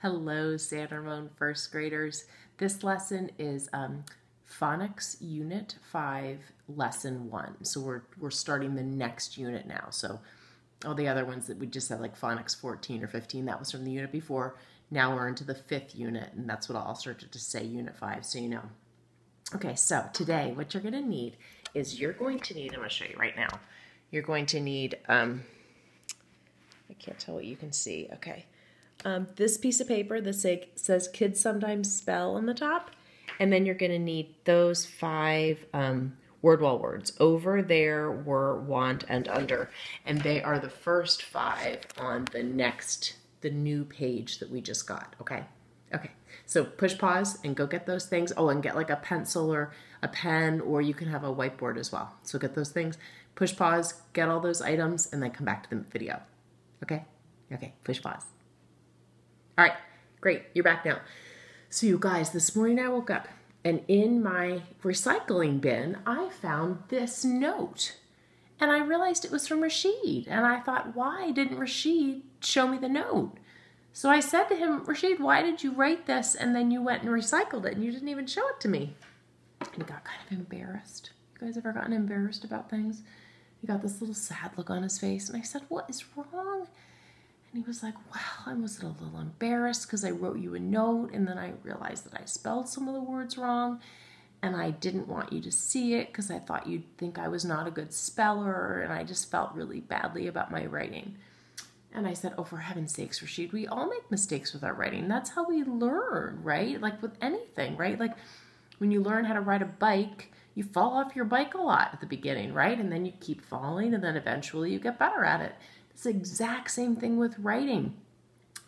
Hello, San Ramon first graders. This lesson is Phonics Unit 5, Lesson 1. So we're starting the next unit now. So all the other ones that we just said, like Phonics 14 or 15, that was from the unit before. Now we're into the 5th unit, and that's what I'll start to say, Unit 5, so you know. Okay, so today what you're going to need is I'm going to show you right now. You're going to need, I can't tell what you can see, okay. This piece of paper that says kids sometimes spell on the top, and then you're going to need those 5 word wall words: over, there, were, want, and under, and they are the first 5 on the new page that we just got. Okay, so push pause and go get those things. Oh, and get like a pencil or a pen, or you can have a whiteboard as well. So get those things, push pause, get all those items, and then come back to the video. Okay, push pause. All right, great, you're back now. So you guys, this morning I woke up and in my recycling bin, I found this note. And I realized it was from Rashid. And I thought, why didn't Rashid show me the note? So I said to him, Rashid, why did you write this and then you went and recycled it and you didn't even show it to me? And he got kind of embarrassed. You guys ever gotten embarrassed about things? He got this little sad look on his face. And I said, what is wrong? And he was like, well, I was a little embarrassed because I wrote you a note and then I realized that I spelled some of the words wrong and I didn't want you to see it because I thought you'd think I was not a good speller, and I just felt really badly about my writing. And I said, oh, for heaven's sakes, Rashid, we all make mistakes with our writing. That's how we learn, right? Like with anything, right? Like when you learn how to ride a bike, you fall off your bike a lot at the beginning, right? And then you keep falling and then eventually you get better at it. It's the exact same thing with writing.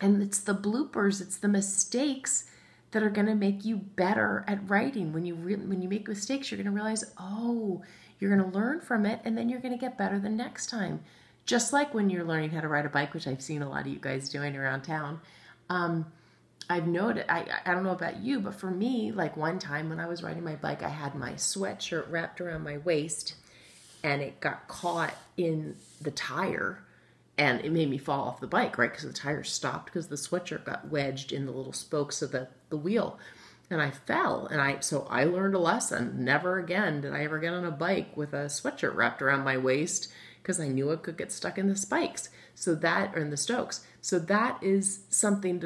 And it's the bloopers, it's the mistakes that are going to make you better at writing. When you make mistakes, you're going to realize, oh, you're going to learn from it, and then you're going to get better the next time. Just like when you're learning how to ride a bike, which I've seen a lot of you guys doing around town. I've noted, I don't know about you, but for me, like one time when I was riding my bike, I had my sweatshirt wrapped around my waist, and it got caught in the tire. And it made me fall off the bike, right? Because the tire stopped because the sweatshirt got wedged in the little spokes of the wheel. And I fell. And so I learned a lesson. Never again did I ever get on a bike with a sweatshirt wrapped around my waist, because I knew it could get stuck in the spikes. Or in the stokes. So that is something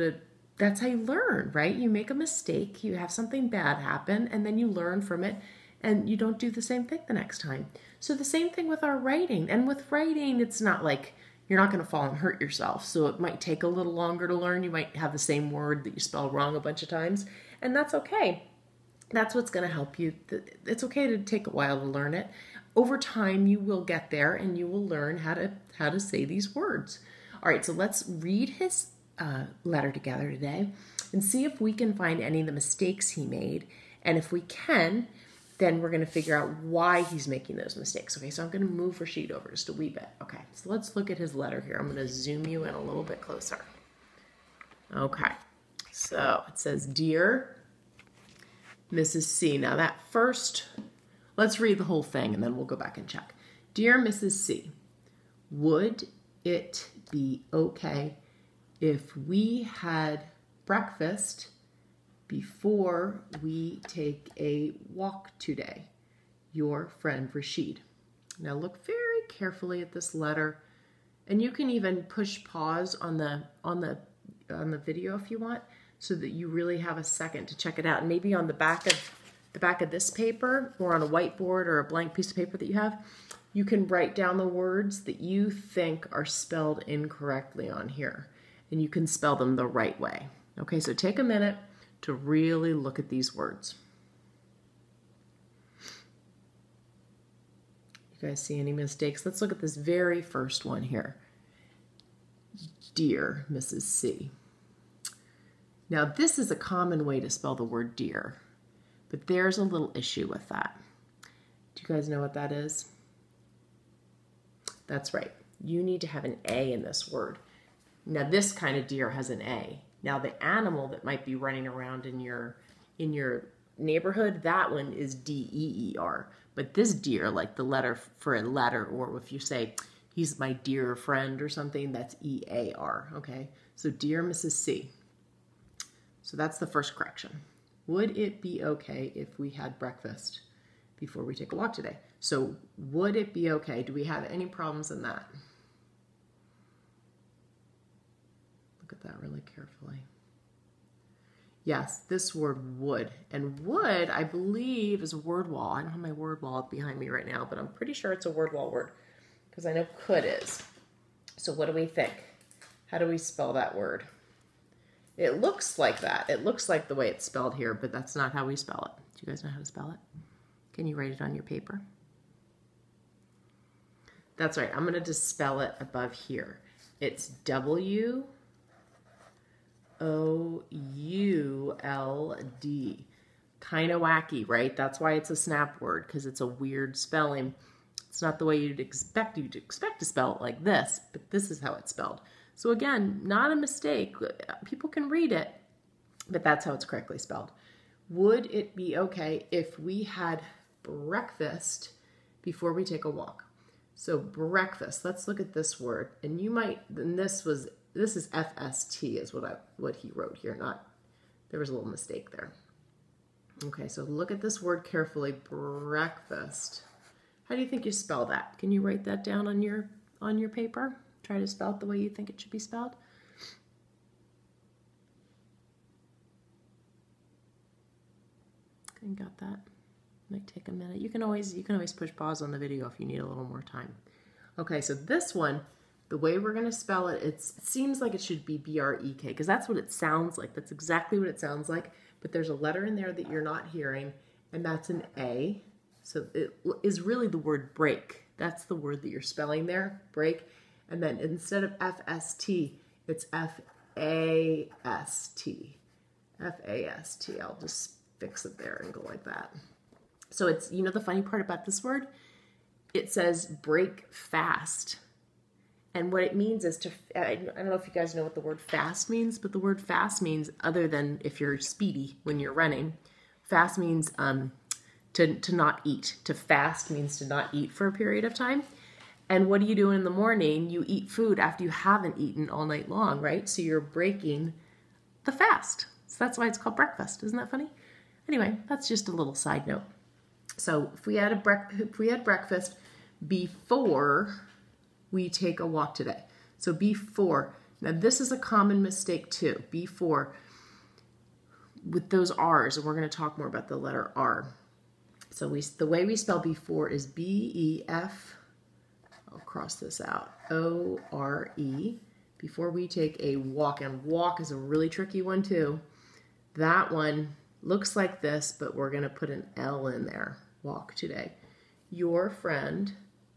that's how you learn, right? You make a mistake, you have something bad happen, and then you learn from it, and you don't do the same thing the next time. So the same thing with our writing. And with writing, it's not like you're not going to fall and hurt yourself. So it might take a little longer to learn. You might have the same word that you spell wrong a bunch of times, and that's okay. That's what's going to help you. It's okay to take a while to learn it. Over time, you will get there and you will learn how to say these words. All right, so let's read his letter together today and see if we can find any of the mistakes he made. And if we can, then we're going to figure out why he's making those mistakes. Okay, so I'm going to move Rashid over just a wee bit. Okay, so let's look at his letter here. I'm going to zoom you in a little bit closer. Okay, so it says, Dear Mrs. C. Now that first, let's read the whole thing and then we'll go back and check. Dear Mrs. C, would it be okay if we had breakfast before we take a walk today? Your friend Rashid. Now look very carefully at this letter, and you can even push pause on the video if you want, so that you really have a second to check it out. And maybe on the back of this paper, or on a whiteboard or a blank piece of paper that you have, you can write down the words that you think are spelled incorrectly on here, and you can spell them the right way. Okay, so take a minute to really look at these words. You guys see any mistakes? Let's look at this very first one here. Dear Mrs. C. Now this is a common way to spell the word dear, but there's a little issue with that. Do you guys know what that is? That's right. You need to have an A in this word. Now this kind of deer has an A. Now the animal that might be running around in your neighborhood, that one is D-E-E-R. But this deer, like the letter for a letter, or if you say he's my dear friend or something, that's E-A-R, okay? So dear Mrs. C. So that's the first correction. Would it be okay if we had breakfast before we take a walk today? So would it be okay? Do we have any problems in that? Look at that really carefully. Yes, this word would. And would, I believe, is a word wall. I don't have my word wall up behind me right now, but I'm pretty sure it's a word wall word because I know could is. So what do we think? How do we spell that word? It looks like that. It looks like the way it's spelled here, but that's not how we spell it. Do you guys know how to spell it? Can you write it on your paper? That's right. I'm going to just spell it above here. It's W-O-U-L-D. Kind of wacky, right? That's why it's a snap word, because it's a weird spelling. It's not the way you'd expect to spell it like this, but this is how it's spelled. So again, not a mistake. People can read it, but that's how it's correctly spelled. Would it be okay if we had breakfast before we take a walk? So breakfast, let's look at this word. And you might, and this is FST is what he wrote here, not, there was a little mistake there. Okay, so look at this word carefully, breakfast. How do you think you spell that? Can you write that down on your paper? Try to spell it the way you think it should be spelled. Okay, got that? Might take a minute. You can always push pause on the video if you need a little more time. Okay, so this one, the way we're going to spell it, it seems like it should be B-R-E-K because that's what it sounds like. That's exactly what it sounds like. But there's a letter in there that you're not hearing, and that's an A. So it is really the word break. That's the word that you're spelling there, break. And then instead of F-S-T, it's F-A-S-T. F-A-S-T. I'll just fix it there and go like that. So it's, you know the funny part about this word? It says break fast. And what it means is to, I don't know if you guys know what the word fast means, but the word fast means, other than if you're speedy when you're running, fast means to not eat. To fast means to not eat for a period of time. And what do you do in the morning? You eat food after you haven't eaten all night long, right? So you're breaking the fast. So that's why it's called breakfast. Isn't that funny? Anyway, that's just a little side note. So if we had breakfast before we take a walk today. So before. Now this is a common mistake too. Before with those R's, and we're going to talk more about the letter R. So the way we spell before is B-E-F. I'll cross this out. O-R-E. Before we take a walk, and walk is a really tricky one too. That one looks like this, but we're going to put an L in there. Walk today. Your friend,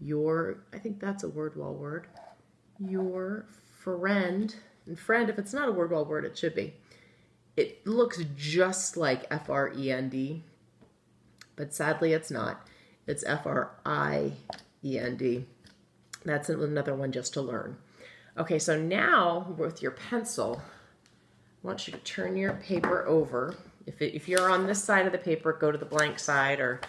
I think that's a word wall word. Your friend, and friend, if it's not a word wall word, it should be. It looks just like F-R-E-N-D, but sadly it's not. It's F-R-I-E-N-D. That's another one just to learn. Okay, so now with your pencil, I want you to turn your paper over. If you're on this side of the paper, go to the blank side or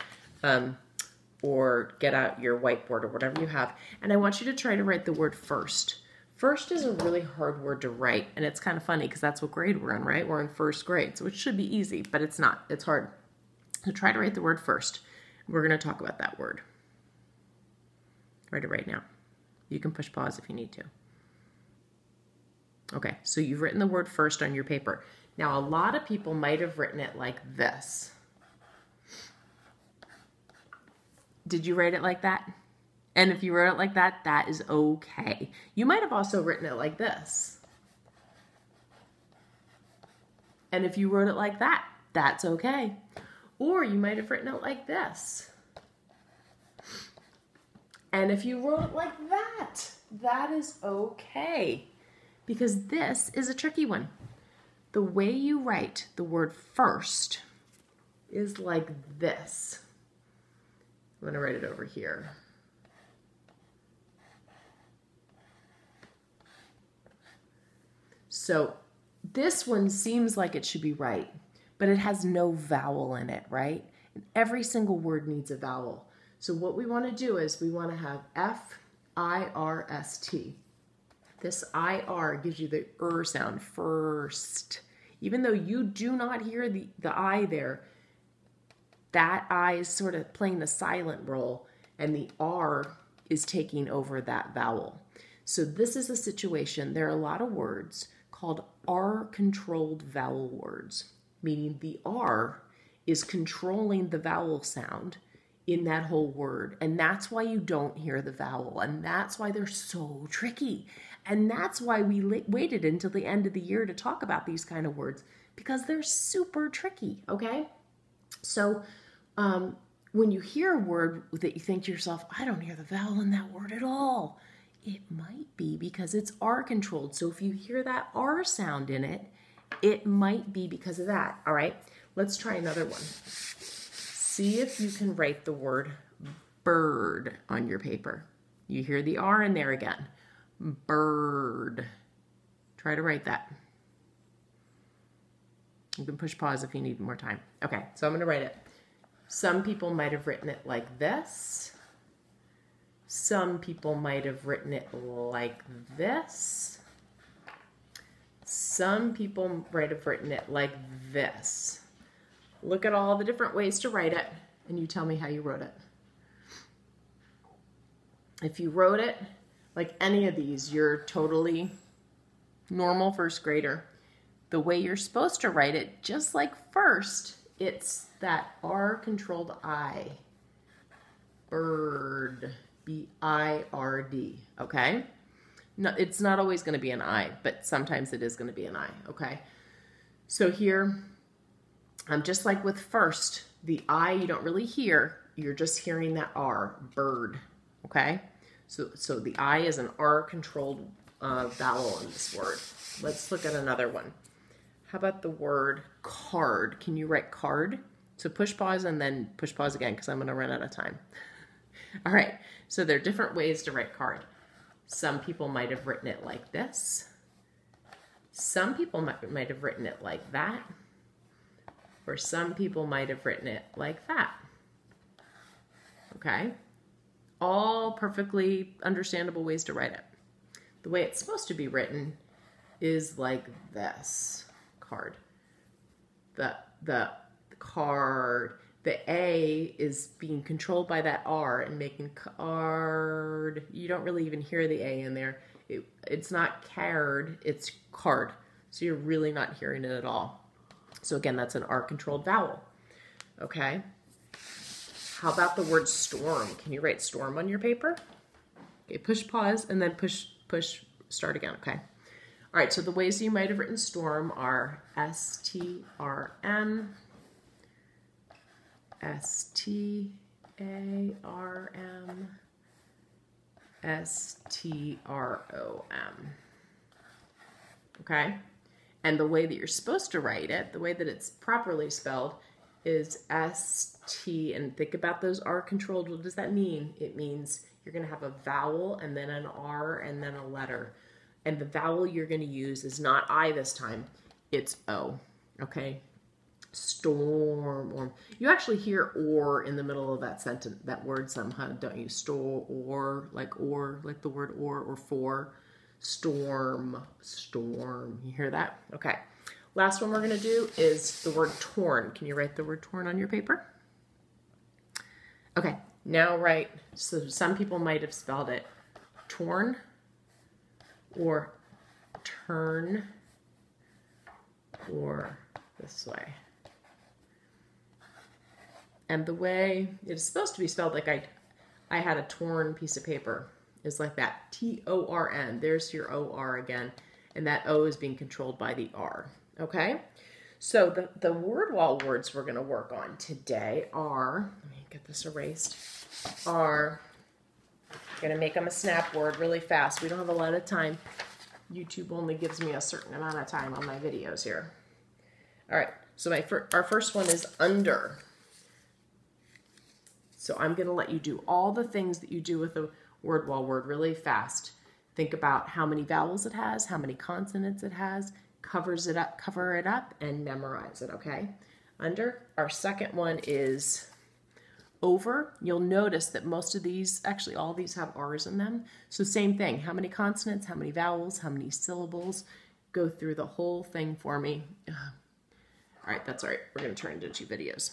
get out your whiteboard or whatever you have. And I want you to try to write the word first. First is a really hard word to write, and it's kind of funny because that's what grade we're in, right? We're in first grade, so it should be easy, but it's not. It's hard. So try to write the word first. We're going to talk about that word. Write it right now. You can push pause if you need to. Okay, so you've written the word first on your paper. Now, a lot of people might have written it like this. Did you write it like that? And if you wrote it like that, that is okay. You might have also written it like this. And if you wrote it like that, that's okay. Or you might have written it like this. And if you wrote it like that, that is okay. Because this is a tricky one. The way you write the word first is like this. I'm going to write it over here. So this one seems like it should be right, but it has no vowel in it, right? And every single word needs a vowel. So what we want to do is we want to have F-I-R-S-T. This I-R gives you the sound, first. Even though you do not hear the I there, that I is sort of playing the silent role, and the R is taking over that vowel. So this is a situation, there are a lot of words called R-controlled vowel words, meaning the R is controlling the vowel sound in that whole word. And that's why you don't hear the vowel. And that's why they're so tricky. And that's why we waited until the end of the year to talk about these kind of words, because they're super tricky, okay? So when you hear a word that you think to yourself, I don't hear the vowel in that word at all, it might be because it's R controlled. So if you hear that R sound in it, it might be because of that. All right, let's try another one. See if you can write the word bird on your paper. You hear the R in there again. Bird. Try to write that. You can push pause if you need more time. Okay, so I'm going to write it. Some people might have written it like this. Some people might have written it like this. Some people might have written it like this. Look at all the different ways to write it, and you tell me how you wrote it. If you wrote it like any of these, you're totally normal first grader. The way you're supposed to write it, just like first, it's that R-controlled I. Bird. B-I-R-D. Okay? No, it's not always going to be an I, but sometimes it is going to be an I. Okay? So here, just like with first, the I you don't really hear. You're just hearing that R. Bird. Okay? So the I is an R-controlled vowel in this word. Let's look at another one. How about the word card? Can you write card? So push pause and then push pause again because I'm going to run out of time. All right, so there are different ways to write card. Some people might have written it like this. Some people might have written it like that. Or some people might have written it like that. Okay? All perfectly understandable ways to write it. The way it's supposed to be written is like this. Card. The card. The A is being controlled by that R and making card. You don't really even hear the A in there. It's not card, it's card. So you're really not hearing it at all. So again, that's an R-controlled vowel. Okay? How about the word storm? Can you write storm on your paper? Okay, push pause and then push start again, okay? All right, so the ways you might have written storm are S-T-R-M, S-T-A-R-M, S-T-R-O-M. Okay? And the way that you're supposed to write it, the way that it's properly spelled, is S-T, and think about those R-controlled. What does that mean? It means you're going to have a vowel and then an R and then a letter. And the vowel you're going to use is not I this time, it's O. Okay? Storm. You actually hear or in the middle of that sentence, that word somehow, don't you? Or, like the word or for. Storm. You hear that? Okay. Last one we're going to do is the word torn. Can you write the word torn on your paper? Okay. Now write, so some people might have spelled it torn or turn or this way. And the way it's supposed to be spelled, like I had a torn piece of paper, is like that. T-O-R-N. There's your O-R again. And that O is being controlled by the R. Okay? So the word wall words we're going to work on today are, let me get this erased, are, going to make them a snap word really fast. We don't have a lot of time. YouTube only gives me a certain amount of time on my videos here. All right. So our first one is under. So I'm going to let you do all the things that you do with a word wall word really fast. Think about how many vowels it has, how many consonants it has, cover it up, and memorize it, okay? Under. Our second one is over. You'll notice that most of these, actually all these have R's in them. So same thing. How many consonants, how many vowels, how many syllables. Go through the whole thing for me. All right, that's all right. We're going to turn into 2 videos.